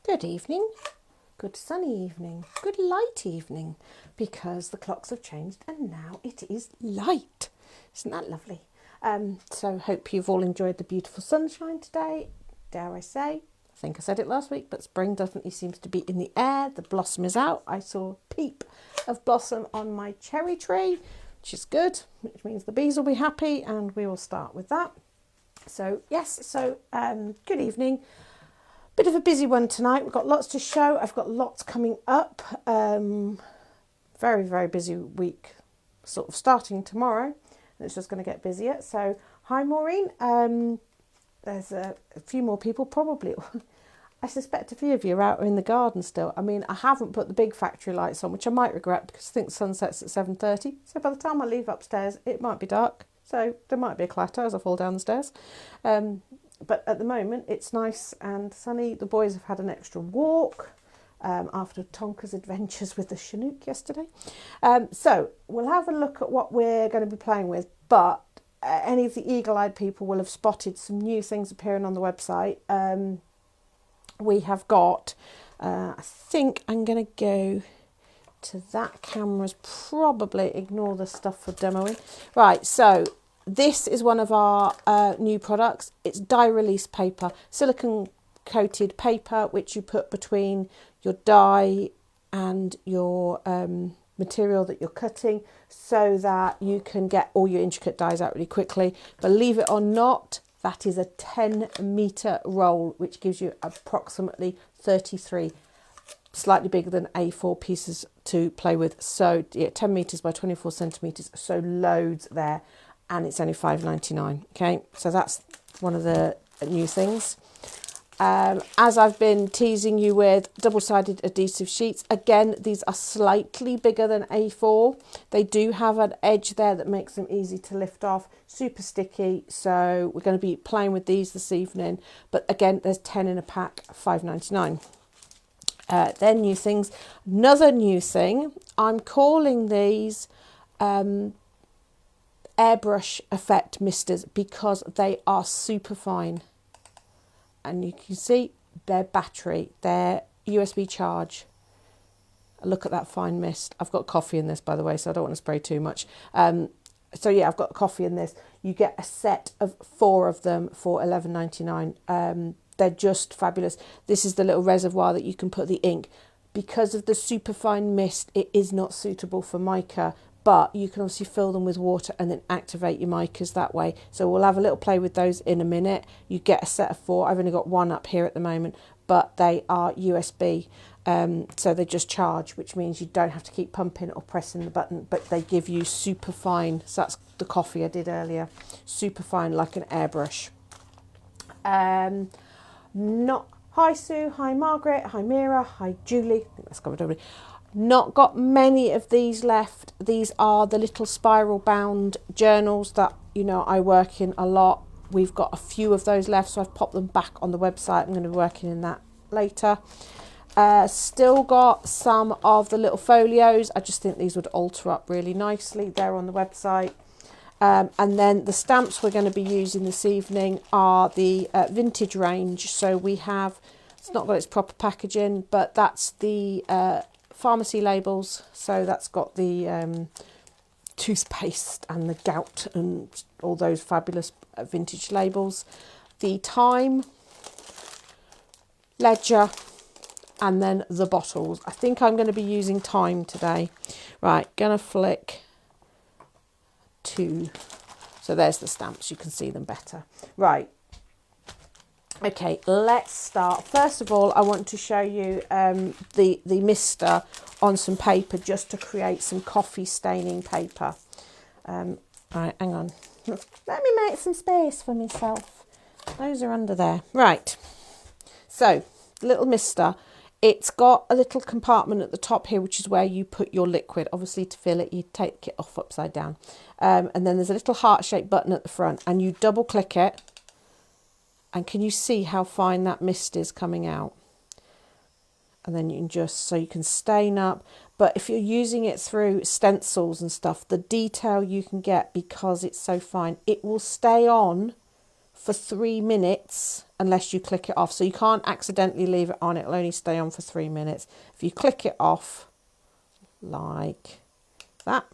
Good evening, good sunny evening, good light evening, because the clocks have changed and now it is light. Isn't that lovely? So hope you've all enjoyed the beautiful sunshine today. Dare I say, I think I said it last week, but spring definitely seems to be in the air. The blossom is out. I saw a peep of blossom on my cherry tree, which is good, which means the bees will be happy, and we will start with that. So yes, good evening. Bit of a busy one tonight. We've got lots to show. I've got lots coming up. Very, very busy week, sort of starting tomorrow. And it's just going to get busier. So, hi Maureen. There's a few more people, probably. I suspect a few of you are out in the garden still. I mean, I haven't put the big factory lights on, which I might regret because I think sun sets at 7:30. So by the time I leave upstairs, it might be dark. So there might be a clatter as I fall down the stairs. But at the moment, it's nice and sunny. The boys have had an extra walk after Tonka's adventures with the Chinook yesterday. So we'll have a look at what we're going to be playing with. But any of the eagle-eyed people will have spotted some new things appearing on the website. We have got, I think I'm going to go to that camera's probably ignore the stuff for demoing. Right, so this is one of our new products. It's dye release paper, silicone coated paper, which you put between your dye and your material that you're cutting so that you can get all your intricate dyes out really quickly. Believe it or not, that is a 10-metre roll, which gives you approximately 33, slightly bigger than A4 pieces to play with. So yeah, 10 metres by 24 centimetres, so loads there. And it's only $5.99. Okay, so that's one of the new things. As I've been teasing you with, double-sided adhesive sheets. Again, these are slightly bigger than A4. They do have an edge there that makes them easy to lift off. Super sticky, so we're going to be playing with these this evening. But again, there's 10 in a pack, $5.99. They're new things. Another new thing, I'm calling these airbrush effect misters because they are super fine, and you can see their battery, their USB charge. Look at that fine mist. I've got coffee in this, by the way, so I don't want to spray too much. So yeah, I've got coffee in this. You get a set of 4 of them for $11.99. They're just fabulous. This is the little reservoir that you can put the ink. Because of the super fine mist, it is not suitable for mica, but you can obviously fill them with water and then activate your micas that way. So we'll have a little play with those in a minute. You get a set of 4. I've only got 1 up here at the moment, but they are USB. So they just charge, which means you don't have to keep pumping or pressing the button, but they give you super fine. So that's the coffee I did earlier. Super fine, like an airbrush. Hi Sue, hi Margaret, hi Mira, hi Julie. I think that's covered everybody. Not got many of these left. These are the little spiral bound journals that, you know, I work in a lot. We've got a few of those left, so I've popped them back on the website. I'm going to be working in that later. Still got some of the little folios. I just think these would alter up really nicely. They're on the website. And then the stamps we're going to be using this evening are the vintage range. So we have, it's not got its proper packaging, but that's the pharmacy labels. So that's got the toothpaste and the gout and all those fabulous vintage labels. The time, ledger, and then the bottles. I think I'm going to be using time today. Right, gonna flick to, so there's the stamps, you can see them better. Right, okay, let's start. First of all, I want to show you the mister on some paper just to create some coffee staining paper. Right, hang on. Let me make some space for myself. Those are under there. Right, so little mister. It's got a little compartment at the top here, which is where you put your liquid. Obviously, to fill it, you take it off upside down. And then there's a little heart-shaped button at the front, and you double-click it. And can you see how fine that mist is coming out? And then you can just, so you can stain up. But if you're using it through stencils and stuff, the detail you can get, because it's so fine, it will stay on for 3 minutes unless you click it off. So you can't accidentally leave it on. It'll only stay on for 3 minutes. If you click it off like that,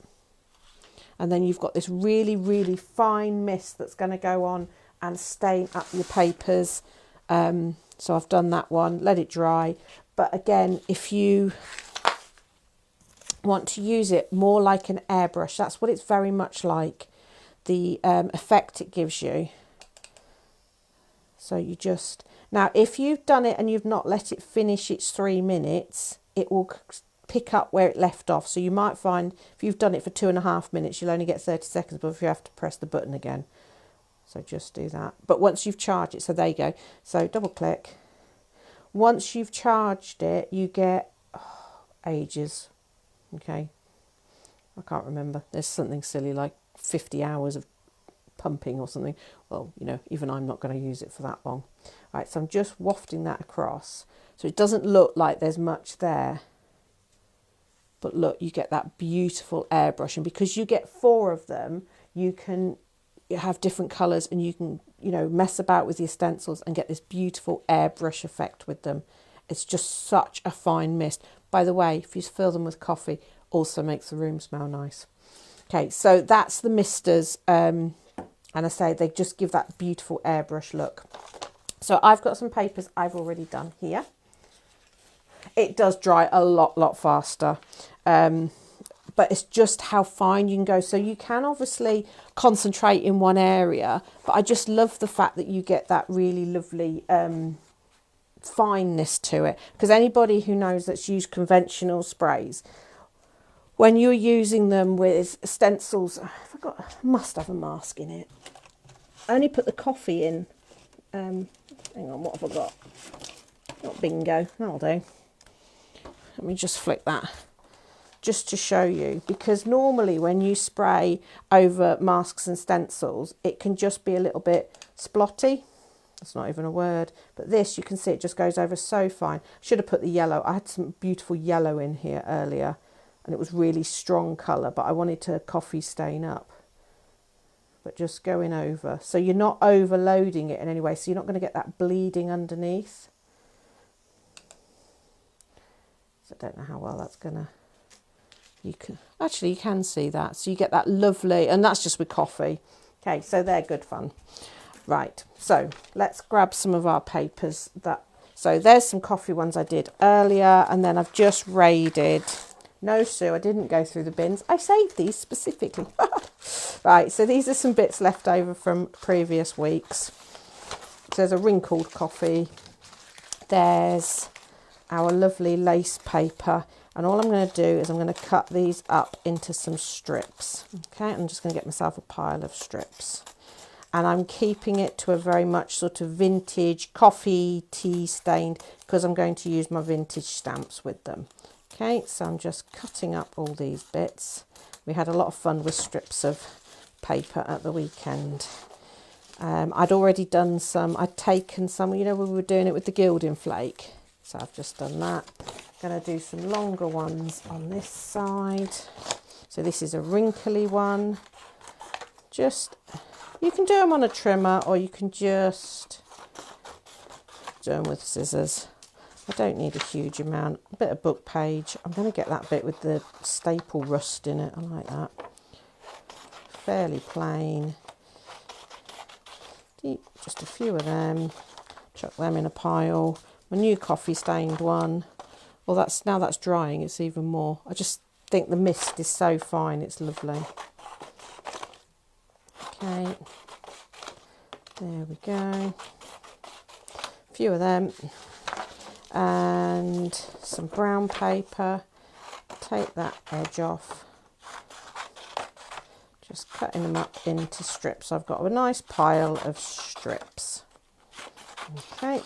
and then you've got this really, really fine mist that's going to go on and stain up your papers. So I've done that one, let it dry. But again, if you want to use it more like an airbrush, that's what it's very much like, the effect it gives you. So you just, now if you've done it and you've not let it finish its 3 minutes, it will pick up where it left off. So you might find if you've done it for 2.5 minutes, you'll only get 30 seconds before you have to press the button again. So just do that. But once you've charged it, so there you go. So double click. Once you've charged it, you get ages. Okay. I can't remember. There's something silly like 50 hours of pumping or something. Well, you know, even I'm not going to use it for that long. Right, so I'm just wafting that across. So it doesn't look like there's much there. But look, you get that beautiful airbrush. And because you get 4 of them, you can have different colours and you can, you know, mess about with your stencils and get this beautiful airbrush effect with them. It's just such a fine mist. By the way, if you fill them with coffee, also makes the room smell nice. Okay, so that's the misters. And I say they just give that beautiful airbrush look. So I've got some papers I've already done here. It does dry a lot faster. But it's just how fine you can go. So you can obviously concentrate in one area, but I just love the fact that you get that really lovely fineness to it. Because anybody who knows that's used conventional sprays, when you're using them with stencils, I must have a mask in it. I only put the coffee in. Hang on, what have I got? Not bingo, that'll do. Let me just flick that. Just to show you, because normally when you spray over masks and stencils, it can just be a little bit splotty. That's not even a word. But this, you can see it just goes over so fine. Should have put the yellow. I had some beautiful yellow in here earlier, and it was really strong colour, but I wanted to coffee stain up. But just going over. So you're not overloading it in any way, so you're not going to get that bleeding underneath. So I don't know how well that's going to... You can see that. So you get that lovely, and that's just with coffee. Okay, so they're good fun. Right, so let's grab some of our papers. So there's some coffee ones I did earlier, and then I've just raided. No, Sue, I didn't go through the bins. I saved these specifically. Right, so these are some bits left over from previous weeks. So there's a wrinkled coffee. There's our lovely lace paper. And all I'm going to do is I'm going to cut these up into some strips. Okay, I'm just going to get myself a pile of strips. And I'm keeping it to a very much sort of vintage coffee tea stained, because I'm going to use my vintage stamps with them. Okay, so I'm just cutting up all these bits. We had a lot of fun with strips of paper at the weekend. I'd already done some, I'd taken some, you know, we were doing it with the gilding flake. So I've just done that. Going to do some longer ones on this side. So this is a wrinkly one. Just, you can do them on a trimmer, or you can just do them with scissors. I don't need a huge amount. A bit of book page. I'm going to get that bit with the staple rust in it. I like that. Fairly plain. Just a few of them. Chuck them in a pile. My new coffee stained one. Well, now that's drying, it's even more. I just think the mist is so fine, it's lovely. Okay, there we go. A few of them. And some brown paper. Take that edge off. Just cutting them up into strips. I've got a nice pile of strips. Okay.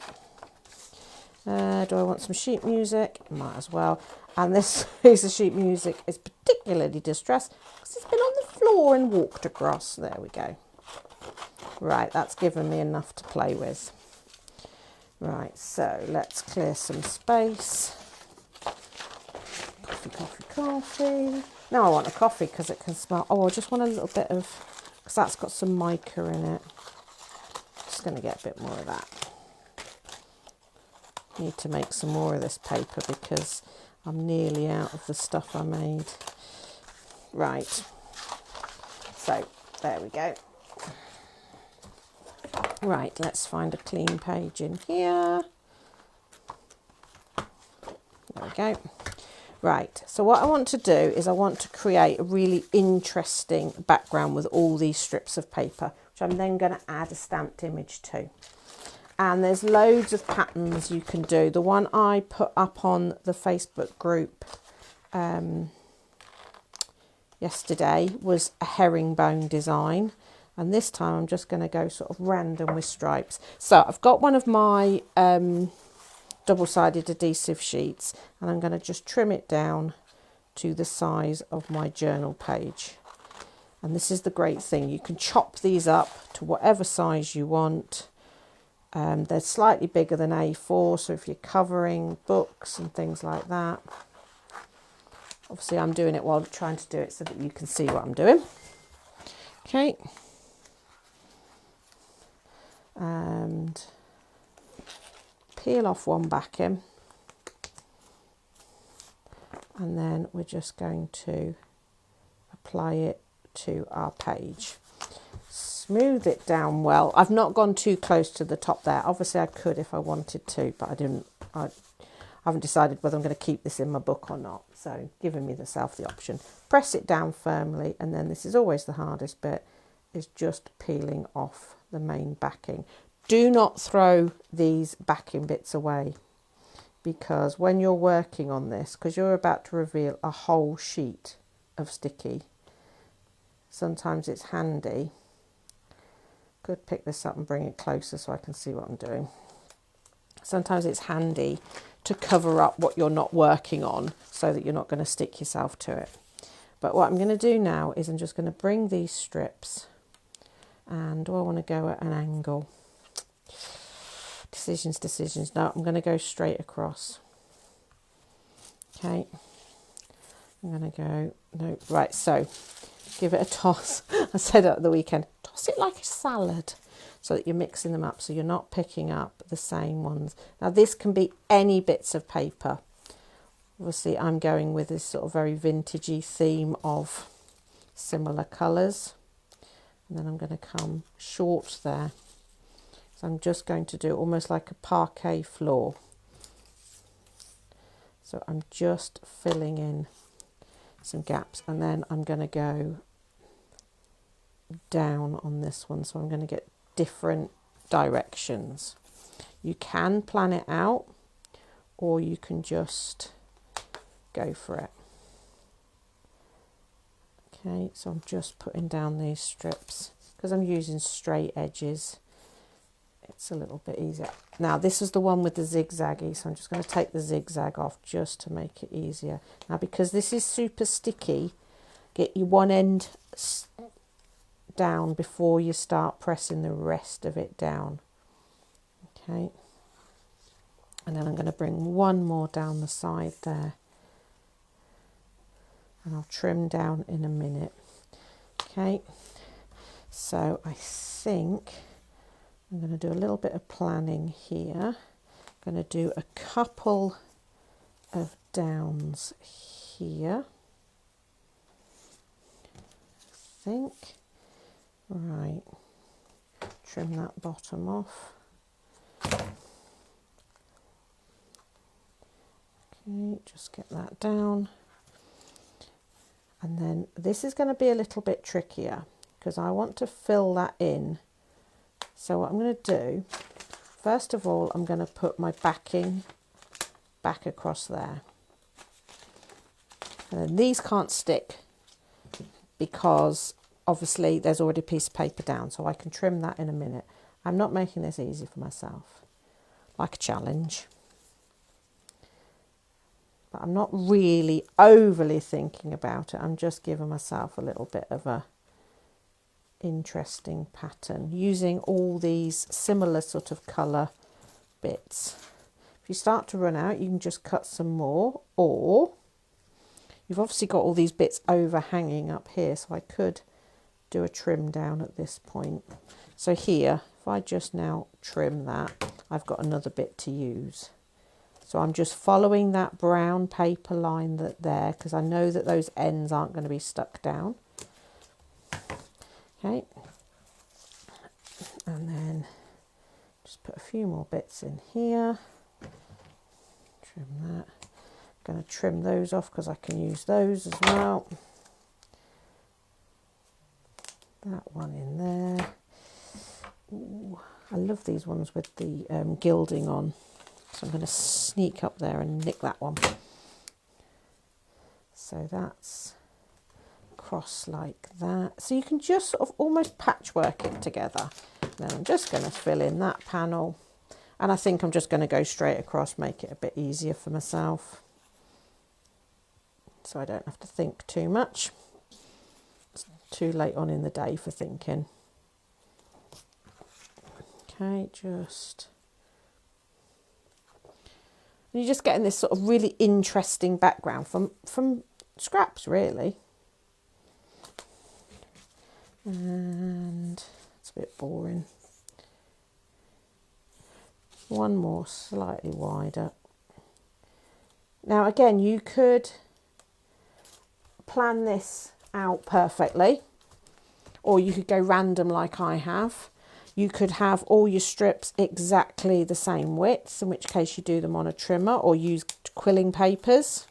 Do I want some sheet music? Might as well. And this piece of sheet music is particularly distressed because it's been on the floor and walked across. There we go. Right, that's given me enough to play with. Right, so let's clear some space. Coffee, coffee, coffee. Now I want a coffee because it can smell. Oh, I just want a little bit of, because that's got some mica in it. Just going to get a bit more of that. Need to make some more of this paper because I'm nearly out of the stuff I made. Right, so there we go. Right, let's find a clean page in here. There we go. Right, so what I want to do is I want to create a really interesting background with all these strips of paper, which I'm then going to add a stamped image to. And there's loads of patterns you can do. The one I put up on the Facebook group yesterday was a herringbone design. And this time I'm just going to go sort of random with stripes. So I've got one of my double-sided adhesive sheets, and I'm going to just trim it down to the size of my journal page. And this is the great thing, you can chop these up to whatever size you want. They're slightly bigger than A4, so if you're covering books and things like that. Obviously I'm doing it while trying to do it so that you can see what I'm doing. Okay. And peel off one backing, and then we're just going to apply it to our page. Smooth it down well. I've not gone too close to the top there. Obviously I could if I wanted to, but I haven't decided whether I'm going to keep this in my book or not, so giving myself the option. Press it down firmly, and then this is always the hardest bit, is just peeling off the main backing. Do not throw these backing bits away, because when you're working on this, because you're about to reveal a whole sheet of sticky, sometimes it's handy. Could pick this up and bring it closer so I can see what I'm doing. Sometimes it's handy to cover up what you're not working on so that you're not going to stick yourself to it. But what I'm going to do now is I'm just going to bring these strips, and do I want to go at an angle? Decisions. No, I'm going to go straight across. Okay. I'm going to go, no, right, so give it a toss. I said at the weekend, toss it like a salad so that you're mixing them up so you're not picking up the same ones. Now this can be any bits of paper. Obviously I'm going with this sort of very vintagey theme of similar colours. And then I'm going to come short there. So I'm just going to do almost like a parquet floor. So I'm just filling in some gaps, and then I'm going to go down on this one. So I'm going to get different directions. You can plan it out, or you can just go for it. Okay, so I'm just putting down these strips because I'm using straight edges. It's a little bit easier. Now this is the one with the zigzaggy, so I'm just going to take the zigzag off just to make it easier. Now because this is super sticky, get your one end down before you start pressing the rest of it down. Okay, and then I'm going to bring one more down the side there, and I'll trim down in a minute. Okay, so I think I'm going to do a little bit of planning here. I'm going to do a couple of downs here, I think. Right, trim that bottom off. Okay, just get that down. And then this is going to be a little bit trickier because I want to fill that in. So what I'm going to do, first of all, I'm going to put my backing back across there. And then these can't stick because obviously there's already a piece of paper down, so I can trim that in a minute. I'm not making this easy for myself, like a challenge. But I'm not really overly thinking about it. I'm just giving myself a little bit of a interesting pattern using all these similar sort of colour bits. If you start to run out, you can just cut some more, or you've obviously got all these bits overhanging up here, so I could do a trim down at this point. So here, if I just now trim that, I've got another bit to use. So I'm just following that brown paper line there, because I know that those ends aren't going to be stuck down. Okay, and then just put a few more bits in here. Trim that. I'm going to trim those off because I can use those as well. That one in there. Ooh, I love these ones with the gilding on. So I'm going to sneak up there and nick that one. So that's across like that. So you can just sort of almost patchwork it together. Then I'm just going to fill in that panel. And I think I'm just going to go straight across, make it a bit easier for myself. So I don't have to think too much. It's too late on in the day for thinking. Okay, just... And you're just getting this sort of really interesting background from scraps, really. And it's a bit boring. One more slightly wider. Now again, you could plan this out perfectly, or you could go random like I have. You could have all your strips exactly the same width, in which case you do them on a trimmer or use quilling papers.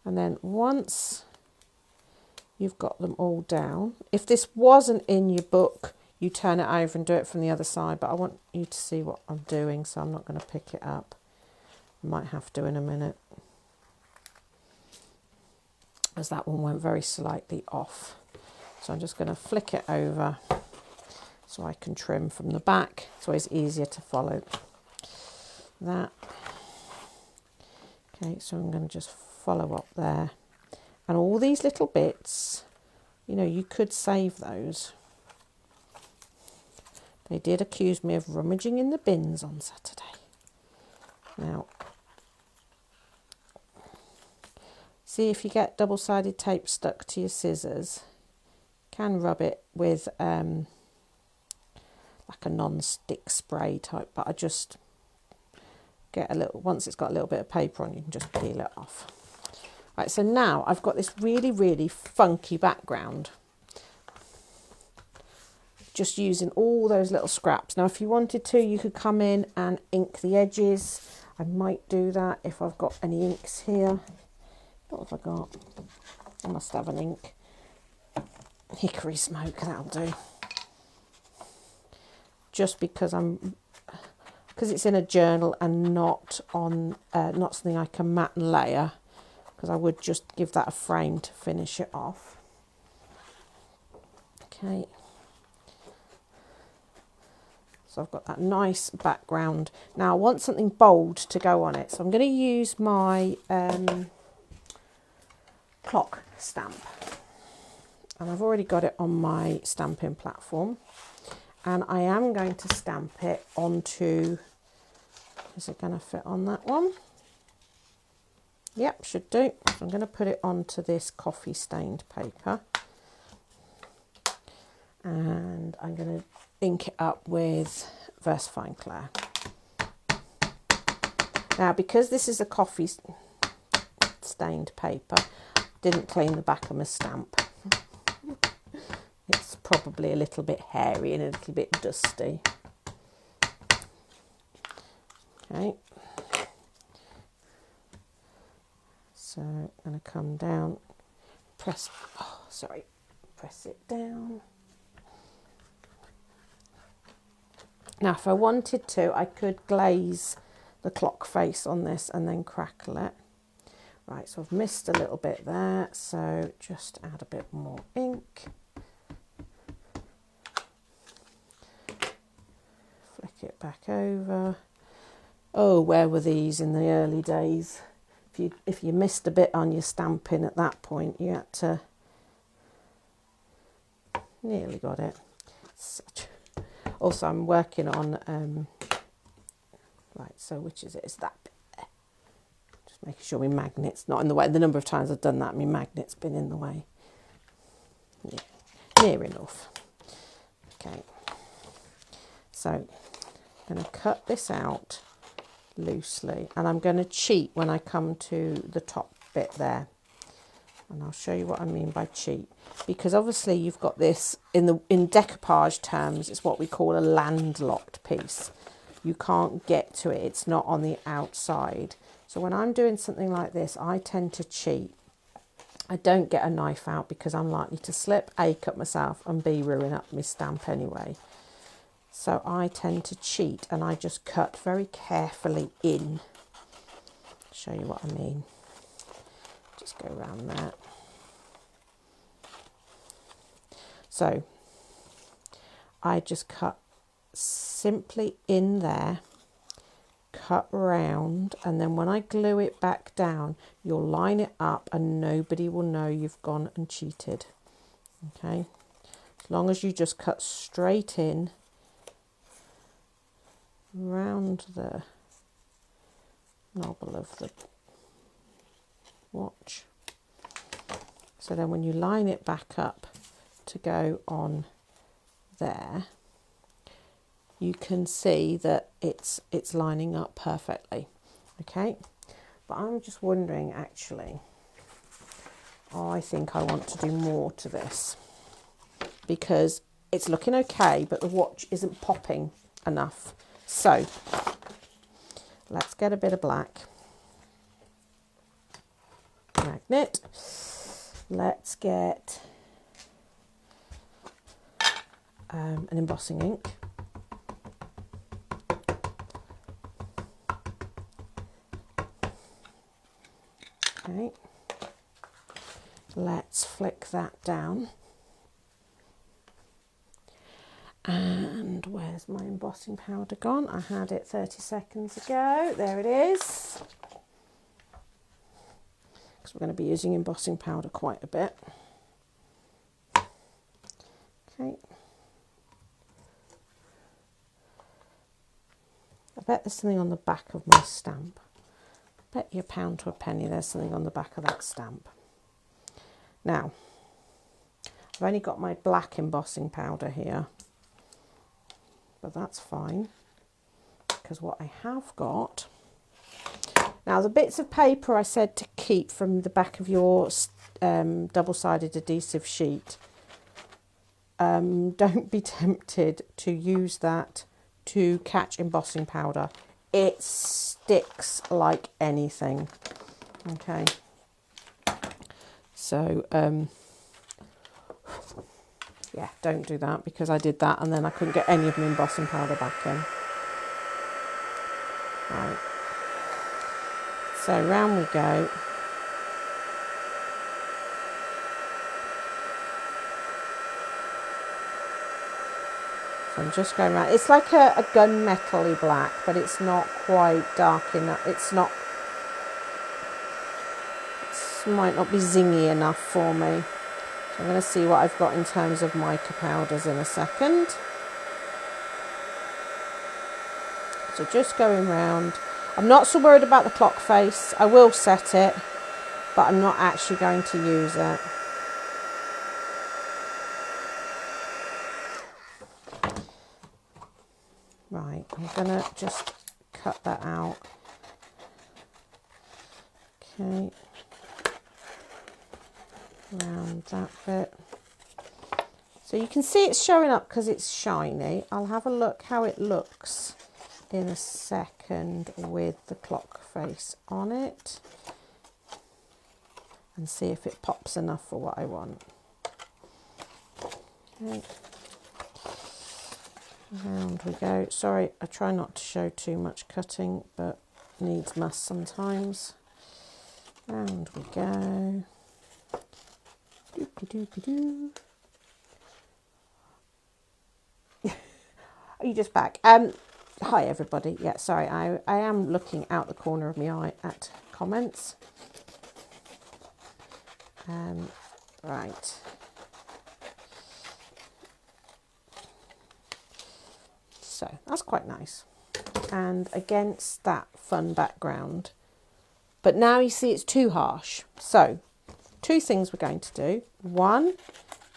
And then once you've got them all down, if this wasn't in your book, you turn it over and do it from the other side, but I want you to see what I'm doing, so I'm not going to pick it up. I might have to in a minute, as that one went very slightly off. So I'm just going to flick it over so I can trim from the back. It's always easier to follow that. Okay, so I'm going to just follow up there. And all these little bits, you know, you could save those. They did accuse me of rummaging in the bins on Saturday. Now, see if you get double-sided tape stuck to your scissors, you can rub it with like a non-stick spray type, but I just get a little, once it's got a little bit of paper on, you can just peel it off. Right, so now I've got this really, really funky background, just using all those little scraps. Now, if you wanted to, you could come in and ink the edges. I might do that if I've got any inks here. What have I got? I must have an ink. Hickory smoke, that'll do. Just because it's in a journal and not on, not something I can mat and layer, because I would just give that a frame to finish it off. Okay. So I've got that nice background. Now I want something bold to go on it, so I'm going to use my clock stamp. And I've already got it on my stamping platform. And I am going to stamp it onto, is it going to fit on that one? Yep, should do. So I'm going to put it onto this coffee stained paper. And I'm going to ink it up with VersaFine Clair. Now, because this is a coffee stained paper, didn't clean the back of my stamp. It's probably a little bit hairy and a little bit dusty. Okay. So I'm going to come down, press it down. Now, if I wanted to, I could glaze the clock face on this and then crackle it. Right, so I've missed a little bit there, so just add a bit more ink. Flick it back over. Oh, where were these in the early days? If you missed a bit on your stamping at that point, you had to... Nearly got it. Also, I'm working on... right, so which is it? It's that bit there. Just making sure my magnet's not in the way. The number of times I've done that, my magnet's been in the way. Yeah, near enough. Okay. So, I'm going to cut this out loosely. And I'm going to cheat when I come to the top bit there. And I'll show you what I mean by cheat. Because obviously you've got this, in decoupage terms, it's what we call a landlocked piece. You can't get to it, it's not on the outside. So when I'm doing something like this, I tend to cheat. I don't get a knife out because I'm likely to slip, A, cut myself, and B, ruin up my stamp anyway. So I tend to cheat and I just cut very carefully in. Show you what I mean. Just go around that. So I just cut simply in there, cut round, and then when I glue it back down, you'll line it up and nobody will know you've gone and cheated. Okay, as long as you just cut straight in round the knob of the watch. So then when you line it back up to go on there, you can see that it's lining up perfectly. Okay, but I'm just wondering, actually, I think I want to do more to this because it's looking okay, but the watch isn't popping enough. So let's get a bit of black magnet. Let's get an embossing ink. Okay, let's flick that down. And where's my embossing powder gone? I had it 30 seconds ago. There it is. Because we're going to be using embossing powder quite a bit. Okay. I bet there's something on the back of my stamp. Bet you a pound to a penny there's something on the back of that stamp. Now, I've only got my black embossing powder here, but that's fine because what I have got, now the bits of paper I said to keep from the back of your double-sided adhesive sheet, don't be tempted to use that to catch embossing powder. It sticks like anything. Okay, so yeah, don't do that because I did that and then I couldn't get any of my embossing powder back in. Right, so round we go. So I'm just going around. It's like a gunmetal-y black, but it's not quite dark enough. It might not be zingy enough for me. So I'm going to see what I've got in terms of mica powders in a second. So just going round. I'm not so worried about the clock face. I will set it, but I'm not actually going to use it. Right, I'm going to just cut that out. Okay. Around that bit. So you can see it's showing up because it's shiny. I'll have a look how it looks in a second with the clock face on it and see if it pops enough for what I want. Okay. Round we go. Sorry, I try not to show too much cutting, but needs must sometimes. Round we go. Doopy-doopy-doo. Are you just back? Hi everybody. Yeah, sorry, I am looking out the corner of my eye at comments. Right. So that's quite nice. And against that fun background. But now you see it's too harsh. So two things we're going to do. One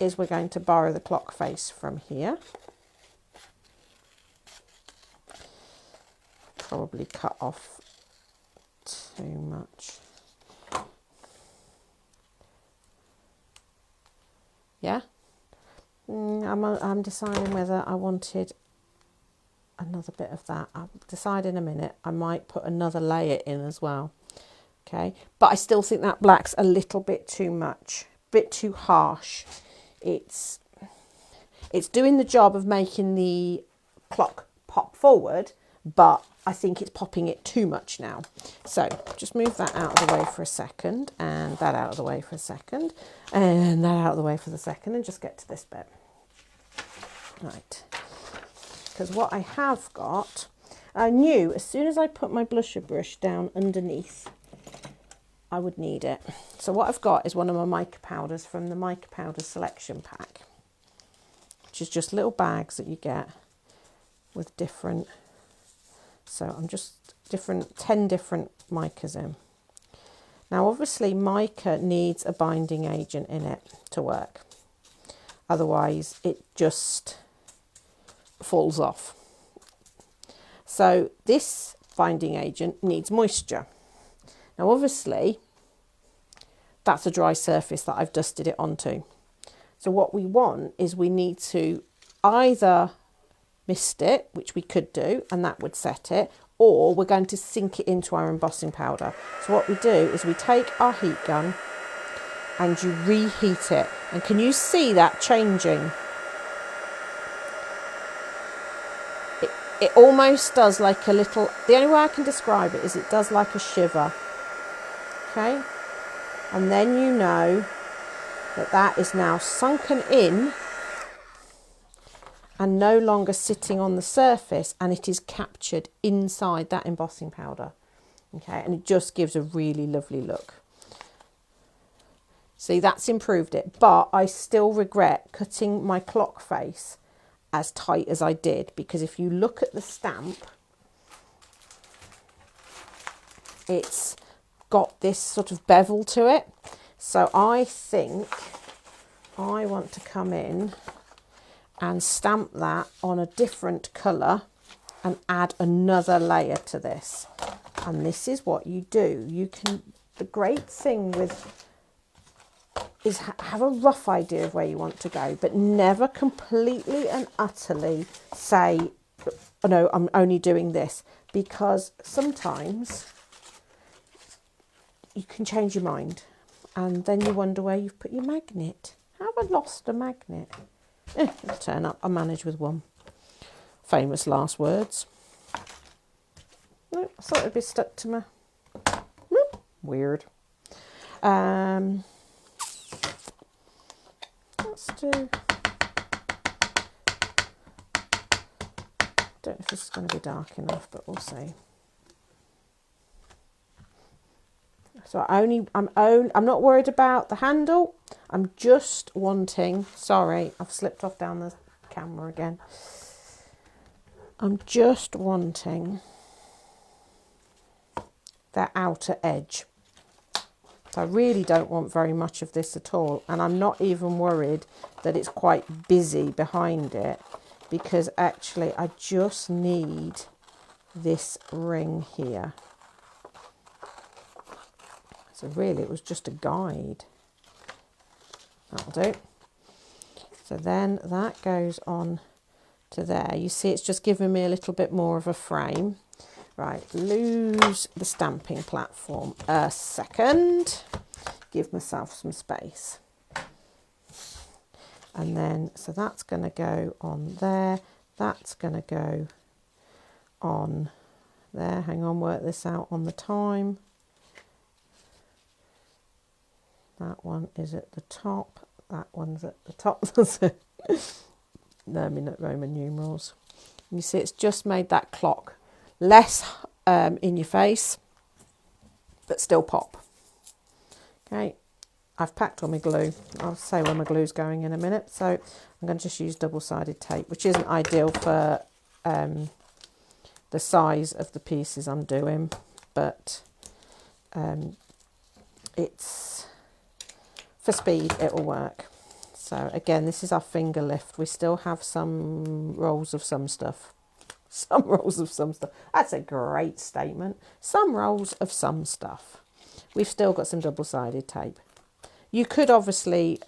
is we're going to borrow the clock face from here. probably cut off too much. Yeah. I'm deciding whether I wanted another bit of that. I'll decide in a minute. I might put another layer in as well. Okay, but I still think that black's a little bit too much, bit too harsh. It's doing the job of making the clock pop forward, but I think it's popping it too much now. So just move that out of the way for a second, and that out of the way for a second, and that out of the way for the second, and just get to this bit. Right, because what I have got, I knew as soon as I put my blusher brush down underneath, I would need it. So what I've got is one of my mica powders from the Mica Powder Selection Pack, which is just little bags that you get with different, so I'm just 10 different micas in. Now obviously mica needs a binding agent in it to work, otherwise it just falls off. So this binding agent needs moisture. Now obviously that's a dry surface that I've dusted it onto. So what we want is we need to either mist it, which we could do, and that would set it, or we're going to sink it into our embossing powder. So what we do is we take our heat gun and you reheat it. And can you see that changing? It almost does like a little, the only way I can describe it is it does like a shiver. Okay, and then you know that that is now sunken in and no longer sitting on the surface, and it is captured inside that embossing powder. Okay, and it just gives a really lovely look. See, that's improved it, but I still regret cutting my clock face as tight as I did, because if you look at the stamp, it's got this sort of bevel to it. So I think I want to come in and stamp that on a different colour and add another layer to this. And this is what you do. You can, the great thing with is have a rough idea of where you want to go, but never completely and utterly say, oh, no, I'm only doing this, because sometimes you can change your mind and then you wonder where you've put your magnet. Have I lost a magnet? It'll turn up. I'll manage with one. Famous last words. No, I thought it'd be stuck to my... Nope. Weird. Let's do... Don't know if this is going to be dark enough, but we'll see. So I'm not worried about the handle. I'm just wanting, sorry, I've slipped off down the camera again. I'm just wanting that outer edge. So I really don't want very much of this at all. And I'm not even worried that it's quite busy behind it, because actually I just need this ring here. So really it was just a guide. That'll do. So then that goes on to there. You see it's just giving me a little bit more of a frame. Right, lose the stamping platform a second. Give myself some space. And then, so that's going to go on there. That's going to go on there. Hang on, work this out on the time. That one is at the top. That one's at the top. Roman numerals. And you see it's just made that clock less in your face, but still pop. Okay, I've packed all my glue. I'll say where my glue's going in a minute. So I'm going to just use double-sided tape, which isn't ideal for the size of the pieces I'm doing, but it's... for speed, it will work. So again, this is our finger lift. We still have some rolls of some stuff. Some rolls of some stuff. That's a great statement. Some rolls of some stuff. We've still got some double-sided tape. You could obviously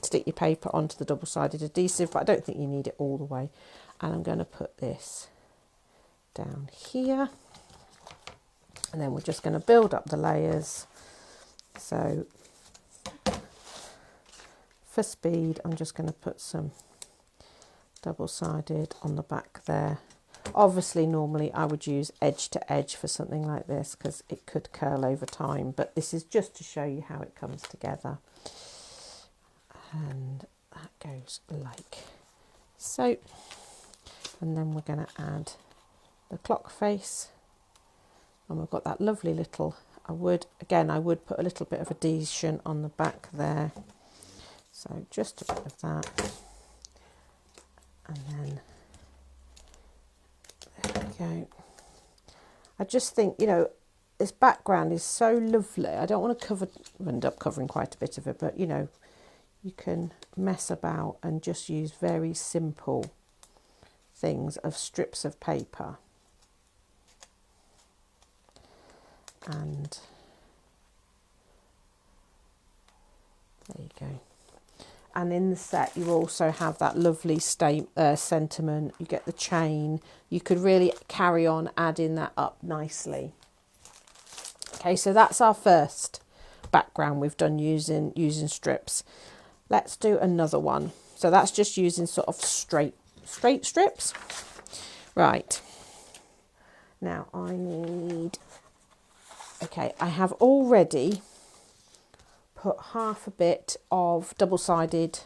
stick your paper onto the double-sided adhesive, but I don't think you need it all the way. And I'm going to put this down here. And then we're just going to build up the layers. So for speed, I'm just going to put some double-sided on the back there. Obviously, normally I would use edge to edge for something like this because it could curl over time, but this is just to show you how it comes together. And that goes like so. And then we're going to add the clock face. And we've got that lovely little, I would put a little bit of adhesion on the back there. So just a bit of that. And then there we go. I just think, you know, this background is so lovely. I don't want to end up covering quite a bit of it, but you know, you can mess about and just use very simple things of strips of paper. And there you go. And in the set you also have that lovely sentiment. You get the chain. You could really carry on adding that up nicely. Okay, so that's our first background we've done using strips. Let's do another one. So that's just using sort of straight strips. Right. Now I need, okay, I have already put half a bit of double-sided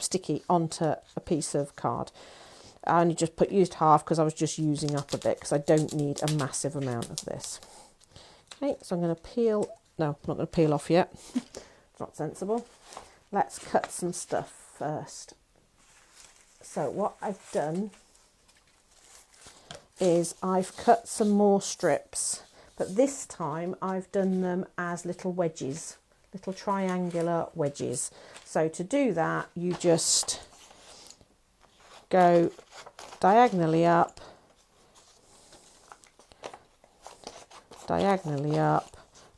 sticky onto a piece of card. I only just used half because I was just using up a bit because I don't need a massive amount of this. Okay, so I'm going to peel, no, I'm not going to peel off yet. It's not sensible. Let's cut some stuff first. So what I've done is I've cut some more strips, but this time I've done them as little wedges, little triangular wedges. So to do that, you just go diagonally up,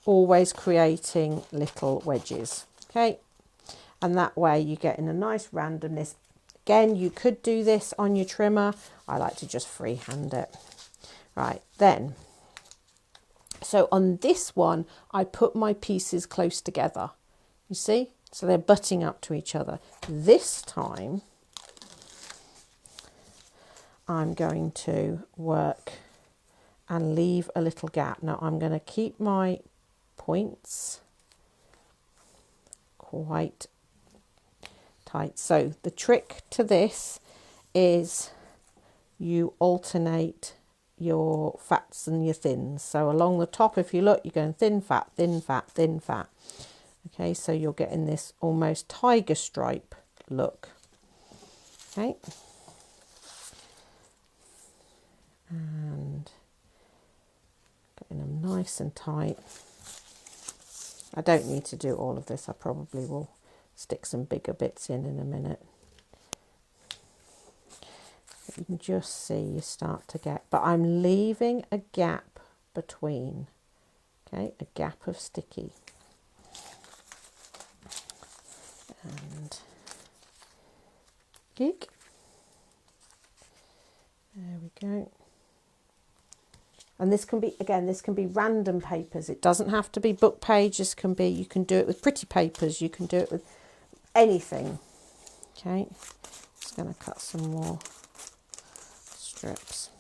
always creating little wedges. Okay, and that way you get in a nice randomness. Again, you could do this on your trimmer. I like to just freehand it. Right, then, so on this one, I put my pieces close together. You see? So they're butting up to each other. This time, I'm going to work and leave a little gap. Now, I'm going to keep my points quite tight. So the trick to this is you alternate your fats and your thins. So along the top, if you look, you're going thin, fat, thin, fat, thin, fat. Okay, so you're getting this almost tiger stripe look. Okay. And getting them nice and tight. I don't need to do all of this. I probably will stick some bigger bits in a minute. You can just see you start to get, but I'm leaving a gap between, okay, a gap of sticky. And gig. There we go. And this can be, again, this can be random papers. It doesn't have to be book pages. Can be, you can do it with pretty papers. You can do it with anything. Okay, just going to cut some more strips.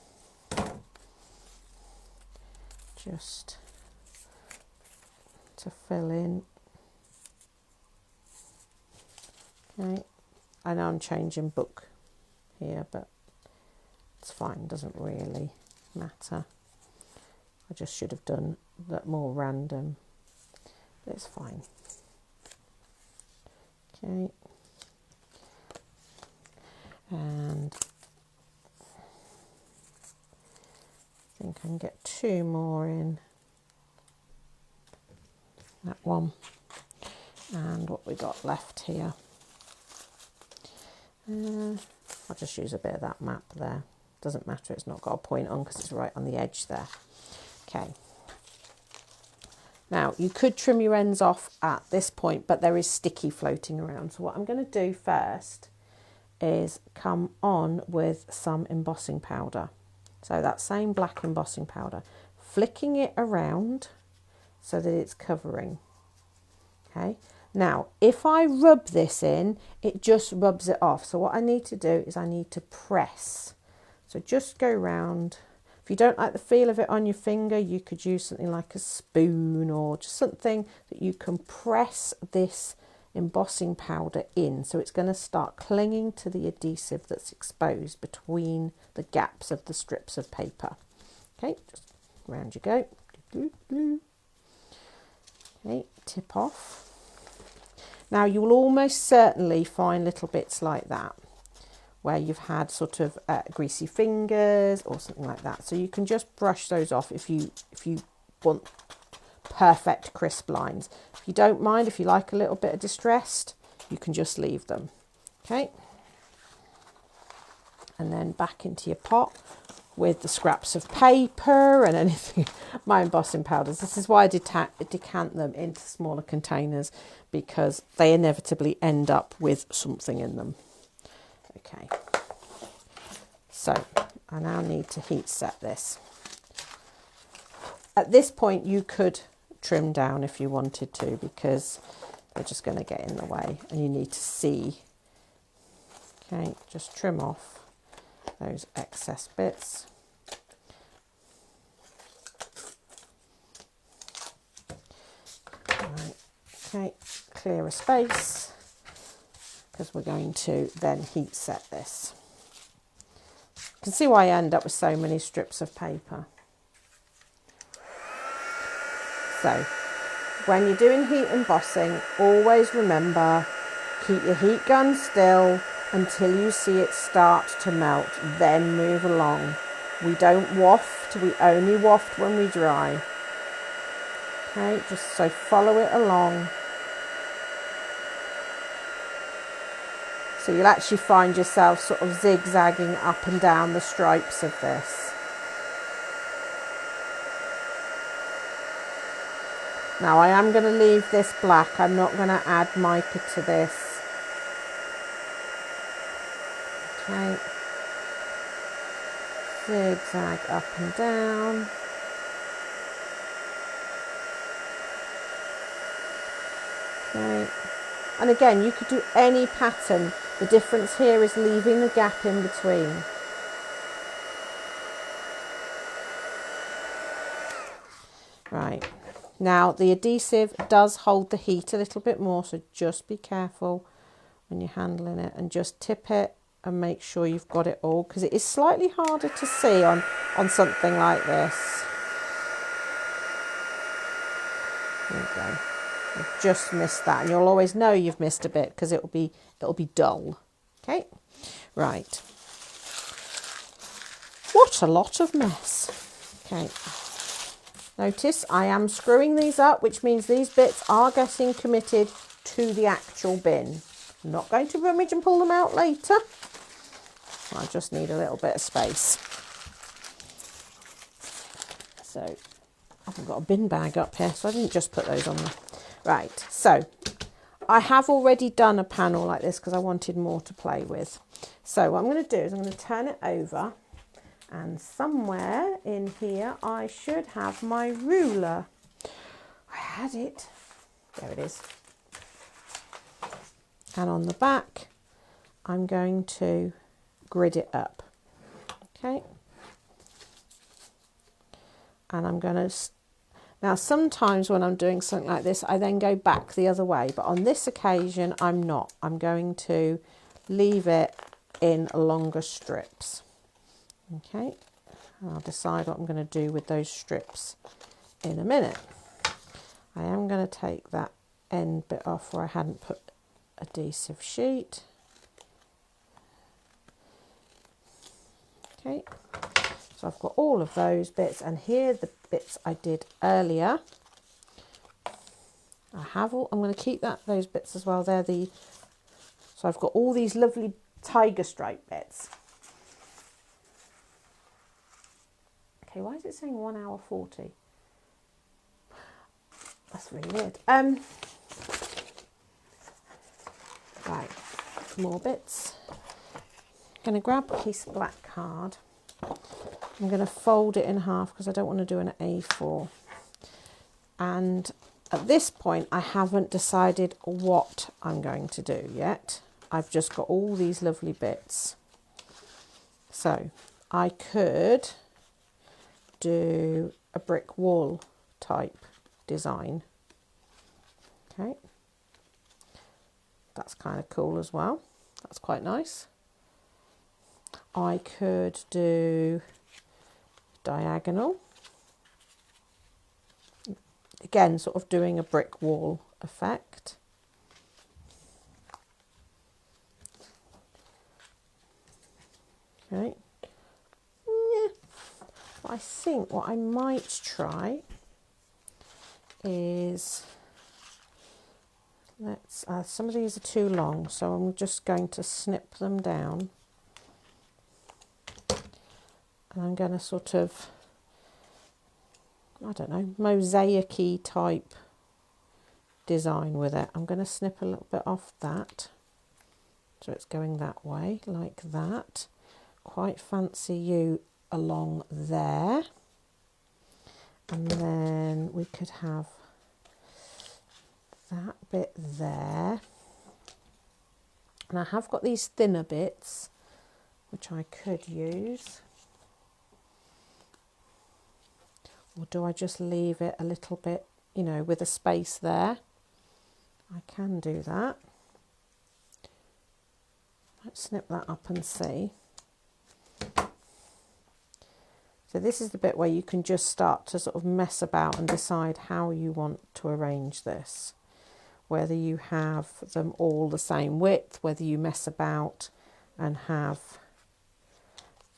Just to fill in. Okay, I know I'm changing book here, but it's fine. Doesn't really matter. I just should have done that more random, but it's fine. Okay, and I think I can get two more in that one, and what we got left here. I'll just use a bit of that map there Doesn't matter, it's not got a point on because it's right on the edge there. Okay. Now, you could trim your ends off at this point, but there is sticky floating around. So what I'm going to do first is come on with some embossing powder. So that same black embossing powder, flicking it around so that it's covering. Okay. Now, if I rub this in, it just rubs it off. So what I need to do is I need to press. So just go round. If you don't like the feel of it on your finger, you could use something like a spoon or just something that you can press this embossing powder in. So it's going to start clinging to the adhesive that's exposed between the gaps of the strips of paper. Okay, just round you go. Okay, tip off. Now you will almost certainly find little bits like that, where you've had sort of greasy fingers or something like that. So you can just brush those off if you want perfect crisp lines. If you don't mind, if you like a little bit of distressed, you can just leave them. Okay. And then back into your pot with the scraps of paper and anything, my embossing powders. This is why I decant them into smaller containers, because they inevitably end up with something in them. Okay, so I now need to heat set this. At this point you could trim down if you wanted to, because they're just going to get in the way and you need to see. Okay, just trim off those excess bits. Right. Okay, clear a space, because we're going to then heat set this. You can see why I end up with so many strips of paper. So when you're doing heat embossing, always remember, keep your heat gun still until you see it start to melt, then move along. We don't waft, we only waft when we dry. Okay, just so follow it along. So you'll actually find yourself sort of zigzagging up and down the stripes of this. Now I am going to leave this black. I'm not going to add mica to this. Okay. Zigzag up and down. Okay. And again, you could do any pattern. The difference here is leaving the gap in between. Right. Now the adhesive does hold the heat a little bit more, so just be careful when you're handling it and just tip it and make sure you've got it all, because it is slightly harder to see on something like this. There you go. You've just missed that, and you'll always know you've missed a bit because it'll be dull. Okay, right. What a lot of mess. Okay. Notice I am screwing these up, which means these bits are getting committed to the actual bin. I'm not going to rummage and pull them out later. I just need a little bit of space. So I haven't got a bin bag up here, so I didn't just put those on there. Right, so I have already done a panel like this because I wanted more to play with. So what I'm going to do is I'm going to turn it over, and somewhere in here I should have my ruler. I had it. There it is. And on the back I'm going to grid it up. Okay. And I'm going to... Now sometimes when I'm doing something like this I then go back the other way, but on this occasion I'm not. I'm going to leave it in longer strips. Okay, and I'll decide what I'm going to do with those strips in a minute. I am going to take that end bit off where I hadn't put adhesive sheet. Okay, so I've got all of those bits, and here are the bits I did earlier. I'm going to keep those bits as well. So I've got all these lovely tiger stripe bits. Okay, why is it saying 1 hour 40? That's really weird. Right, more bits. I'm going to grab a piece of black card. I'm going to fold it in half because I don't want to do an A4. And at this point, I haven't decided what I'm going to do yet. I've just got all these lovely bits. So I could do a brick wall type design. Okay. That's kind of cool as well. That's quite nice. I could do diagonal. Again, sort of doing a brick wall effect. Okay. Yeah. I think what I might try is, let's, some of these are too long, so I'm just going to snip them down. And I'm going to sort of, I don't know, mosaic-y type design with it. I'm going to snip a little bit off that. So it's going that way, like that. Quite fancy you along there. And then we could have that bit there. And I have got these thinner bits, which I could use. Or do I just leave it a little bit, you know, with a space there? I can do that. Let's snip that up and see. So this is the bit where you can just start to sort of mess about and decide how you want to arrange this. Whether you have them all the same width, whether you mess about and have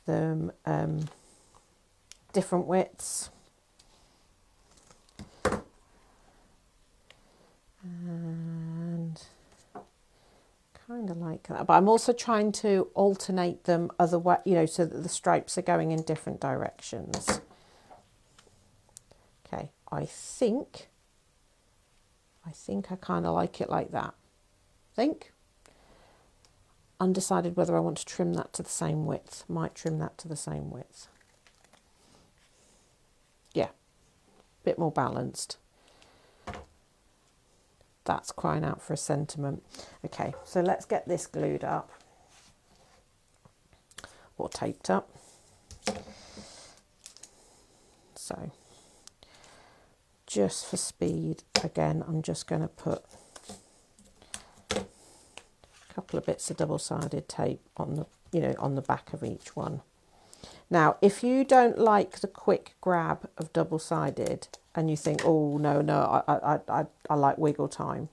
them different widths. And kind of like that, but I'm also trying to alternate them other way, you know, so that the stripes are going in different directions. Okay, I think I kind of like it like that. Undecided whether I want to trim that to the same width. Might trim that to the same width. Yeah, bit more balanced. That's crying out for a sentiment. Okay, so let's get this glued up or taped up. So just for speed, again, I'm just going to put a couple of bits of double-sided tape on the, you know, on the back of each one. Now, if you don't like the quick grab of double-sided and you think, oh, no, I like wiggle time,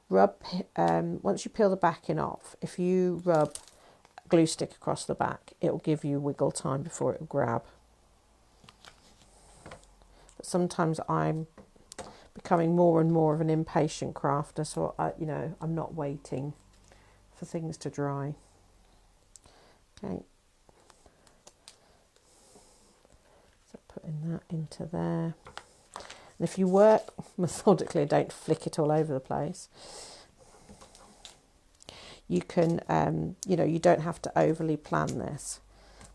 rub, once you peel the backing off, if you rub glue stick across the back, it will give you wiggle time before it will grab. But sometimes I'm becoming more and more of an impatient crafter, so I'm not waiting for things to dry. Okay. Putting that into there. And if you work methodically, don't flick it all over the place. You can, you don't have to overly plan this.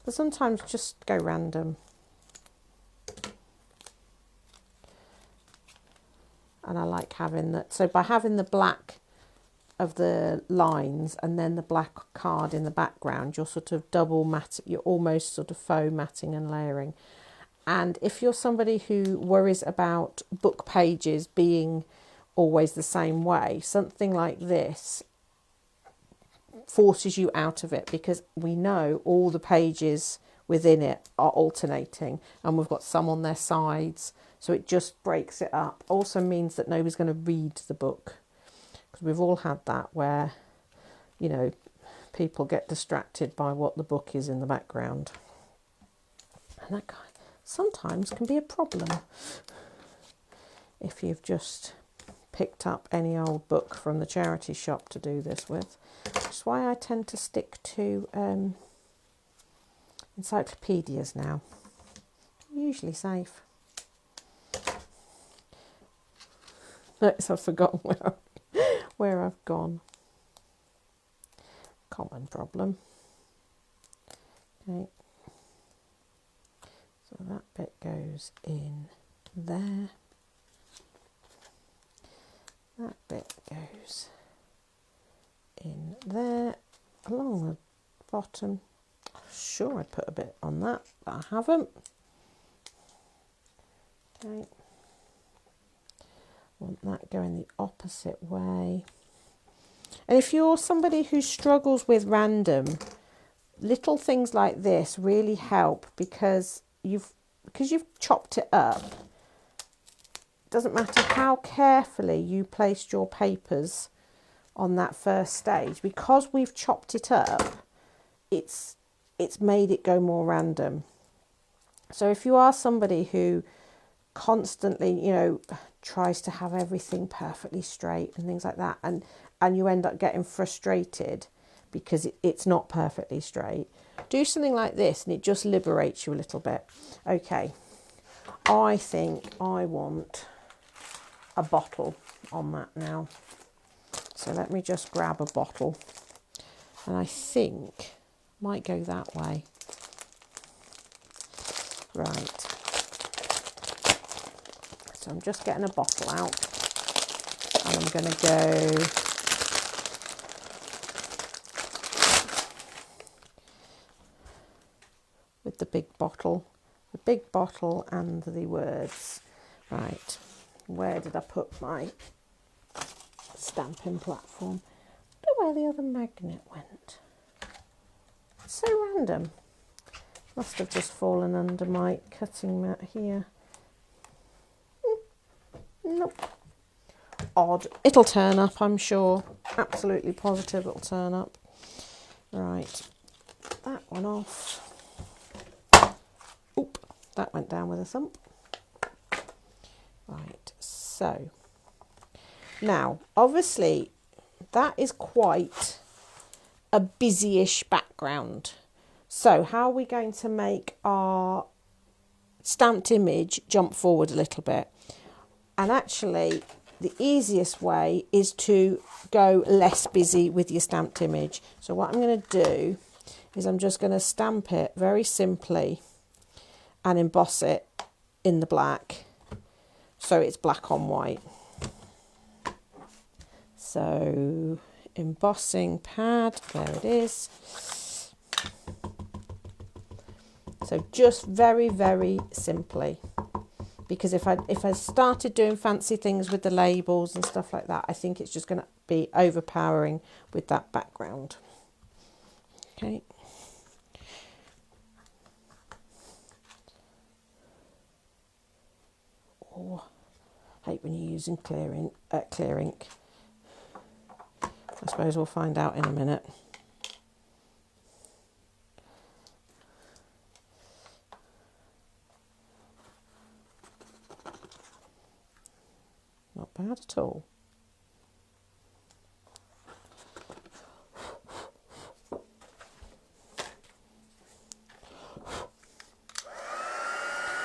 But sometimes just go random. And I like having that. So by having the black of the lines and then the black card in the background, you're sort of double matte, you're almost sort of faux matting and layering. And if you're somebody who worries about book pages being always the same way, something like this forces you out of it, because we know all the pages within it are alternating and we've got some on their sides, so it just breaks it up. Also means that nobody's going to read the book, because we've all had that where, you know, people get distracted by what the book is in the background, and that sometimes can be a problem if you've just picked up any old book from the charity shop to do this with. That's why I tend to stick to encyclopedias now. Usually safe. Notice I've forgotten where I've gone. Common problem. Okay. So that bit goes in there. That bit goes in there along the bottom. Sure, I put a bit on that, but I haven't. Okay. Want that going the opposite way. And if you're somebody who struggles with random, little things like this really help because you've chopped it up. It doesn't matter how carefully you placed your papers on that first stage, because we've chopped it up, it's made it go more random. So if you are somebody who constantly, you know, tries to have everything perfectly straight and things like that, and you end up getting frustrated because it's not perfectly straight, do something like this and it just liberates you a little bit. Okay, I think I want a bottle on that now. So let me just grab a bottle, and I think might go that way. Right. So I'm just getting a bottle out, and I'm going to go with the big bottle and the words. Right, where did I put my stamping platform? I don't know where the other magnet went. It's so random. Must have just fallen under my cutting mat here. Nope. Odd. It'll turn up, I'm sure. Absolutely positive it'll turn up. Right. That one off. Oop. That went down with a thump. Right. So. Now, obviously, that is quite a busy-ish background. So how are we going to make our stamped image jump forward a little bit? And actually, the easiest way is to go less busy with your stamped image. So what I'm going to do is I'm just going to stamp it very simply and emboss it in the black, so it's black on white. So embossing pad, there it is. So just very, very simply, because if I started doing fancy things with the labels and stuff like that, I think it's just going to be overpowering with that background. Okay. Oh, I hate when you're using clear ink. I suppose we'll find out in a minute. Not bad at all.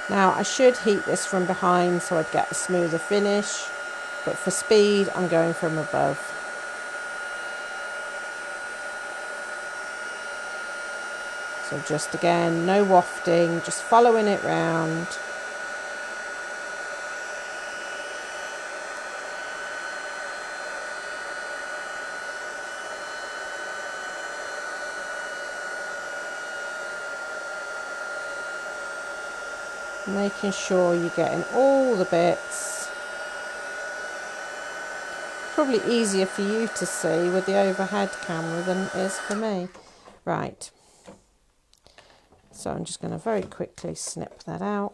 Now I should heat this from behind so I'd get a smoother finish, but for speed I'm going from above. So just again, no wafting, just following it round. Making sure you're getting all the bits. Probably easier for you to see with the overhead camera than it is for me. Right. So I'm just going to very quickly snip that out.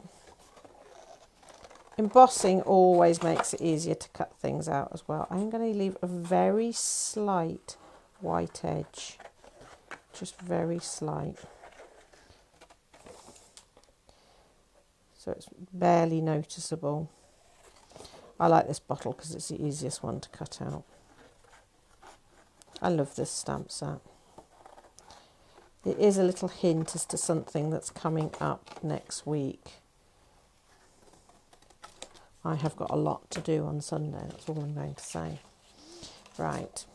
Embossing always makes it easier to cut things out as well. I'm going to leave a very slight white edge. Just very slight. So it's barely noticeable. I like this bottle because it's the easiest one to cut out. I love this stamp set. It is a little hint as to something that's coming up next week. I have got a lot to do on Sunday, that's all I'm going to say. Right,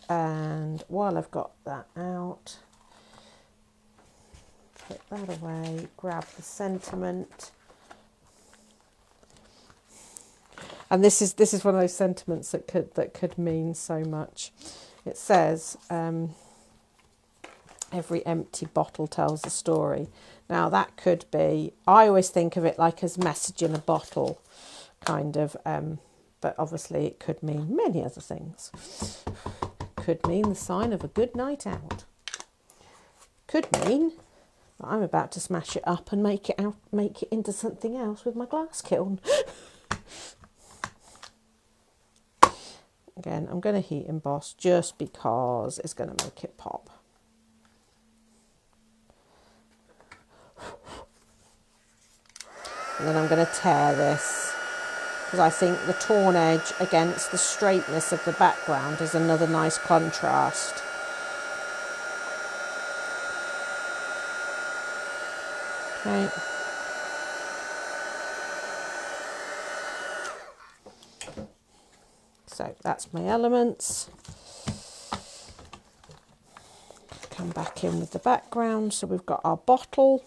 and while I've got that out, put that away, grab the sentiment. And this is one of those sentiments that could mean so much. It says, every empty bottle tells a story. Now that could be, I always think of it like as message in a bottle, kind of, but obviously it could mean many other things. Could mean the sign of a good night out. Could mean that I'm about to smash it up and make it into something else with my glass kiln. Again, I'm going to heat emboss just because it's going to make it pop. And then I'm going to tear this, because I think the torn edge against the straightness of the background is another nice contrast. Okay. So that's my elements. Come back in with the background. So we've got our bottle.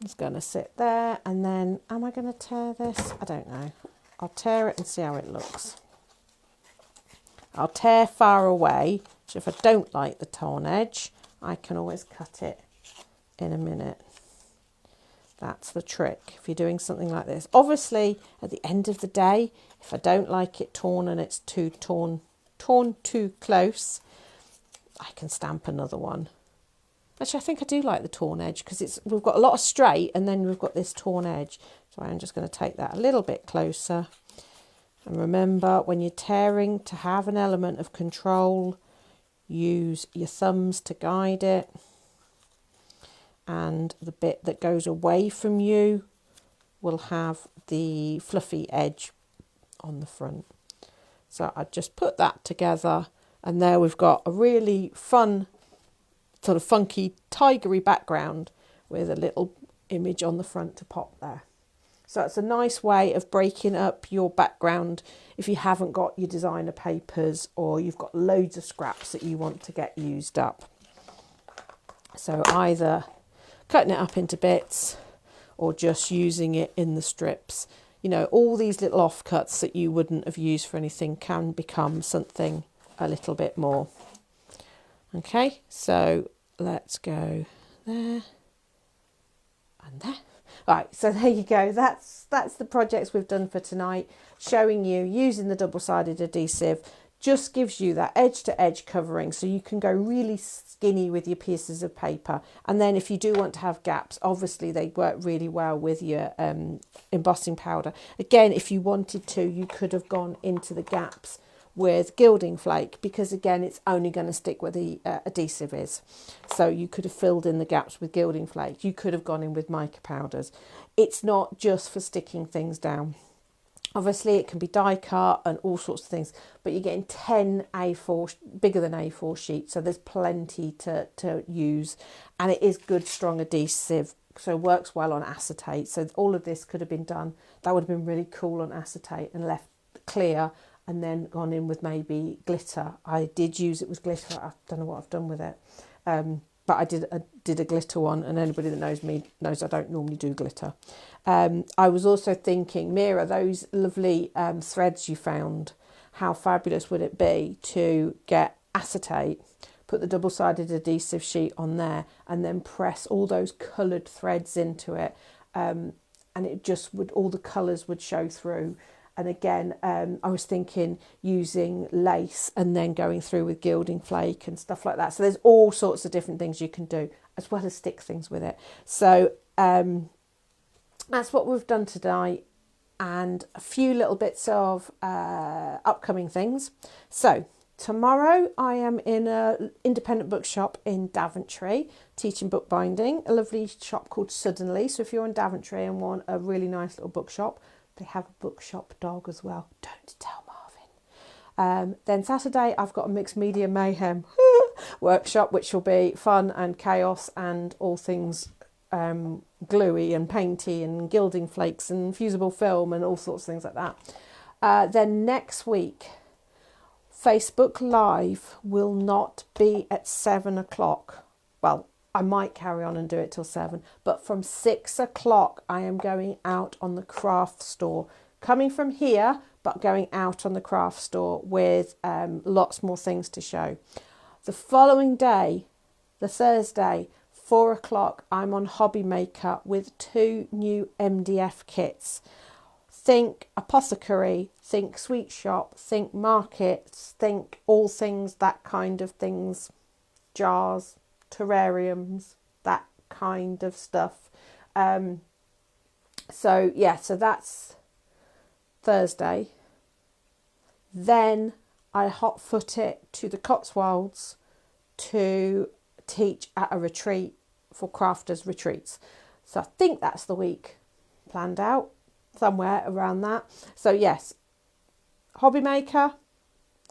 It's going to sit there, and then am I going to tear this? I don't know. I'll tear it and see how it looks. I'll tear far away, so if I don't like the torn edge, I can always cut it in a minute. That's the trick if you're doing something like this. Obviously, at the end of the day, if I don't like it torn and it's too torn too close, I can stamp another one. Actually, I think I do like the torn edge, because we've got a lot of straight and then we've got this torn edge. So I'm just going to take that a little bit closer. And remember, when you're tearing, to have an element of control, use your thumbs to guide it. And the bit that goes away from you will have the fluffy edge on the front. So I just put that together, and there we've got a really fun, sort of funky, tigery background with a little image on the front to pop there. So it's a nice way of breaking up your background if you haven't got your designer papers or you've got loads of scraps that you want to get used up. So either cutting it up into bits or just using it in the strips. You know, all these little offcuts that you wouldn't have used for anything can become something a little bit more. Okay, so let's go there and there. Right, so there you go. That's the projects we've done for tonight, showing you using the double-sided adhesive. Just gives you that edge-to-edge covering, so you can go really skinny with your pieces of paper. And then if you do want to have gaps, obviously they work really well with your embossing powder. Again, if you wanted to, you could have gone into the gaps with gilding flake, because again, it's only going to stick where the adhesive is. So you could have filled in the gaps with gilding flake. You could have gone in with mica powders. It's not just for sticking things down. Obviously, it can be die cut and all sorts of things, but you're getting 10 A4, bigger than A4 sheets, so there's plenty to use. And it is good, strong adhesive, so it works well on acetate. So all of this could have been done. That would have been really cool on acetate and left clear, and then gone in with maybe glitter. I did use it with glitter. I don't know what I've done with it. But I did a glitter one, and anybody that knows me knows I don't normally do glitter. I was also thinking, Mira, those lovely threads you found, how fabulous would it be to get acetate, put the double-sided adhesive sheet on there, and then press all those coloured threads into it, and it just would, all the colours would show through. And again, I was thinking using lace and then going through with gilding flake and stuff like that. So there's all sorts of different things you can do, as well as stick things with it. So that's what we've done tonight, and a few little bits of upcoming things. So tomorrow I am in an independent bookshop in Daventry teaching bookbinding, a lovely shop called Suddenly. So if you're in Daventry and want a really nice little bookshop, they have a bookshop dog as well. Don't tell Marvin. Then Saturday, I've got a mixed media mayhem workshop, which will be fun and chaos and all things gluey and painty and gilding flakes and fusible film and all sorts of things like that. Then next week, Facebook Live will not be at 7 o'clock. Well, I might carry on and do it till 7, but from 6 o'clock I am going out on the craft store. Coming from here, but going out on the craft store with lots more things to show. The following day, the Thursday, 4 o'clock, I'm on Hobby Maker with 2 new MDF kits. Think apothecary, think sweet shop, think markets, think all things, that kind of things, jars, terrariums, that kind of stuff. So that's Thursday. Then I hotfoot it to the Cotswolds to teach at a retreat for crafters retreats. So I think that's the week planned out, somewhere around that. So yes, Hobby Maker,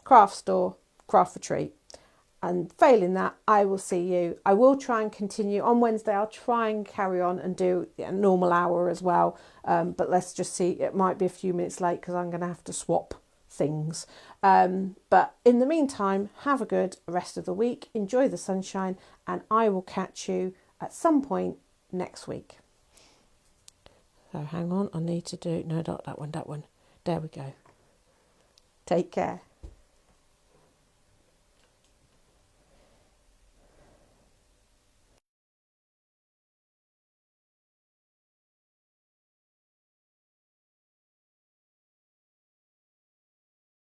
craft store, craft retreat. And failing that, I will see you. I will try and continue on Wednesday. I'll try and carry on and do a normal hour as well. But let's just see. It might be a few minutes late because I'm going to have to swap things. But in the meantime, have a good rest of the week. Enjoy the sunshine. And I will catch you at some point next week. So hang on. I need to do... No, not that one. That one. There we go. Take care.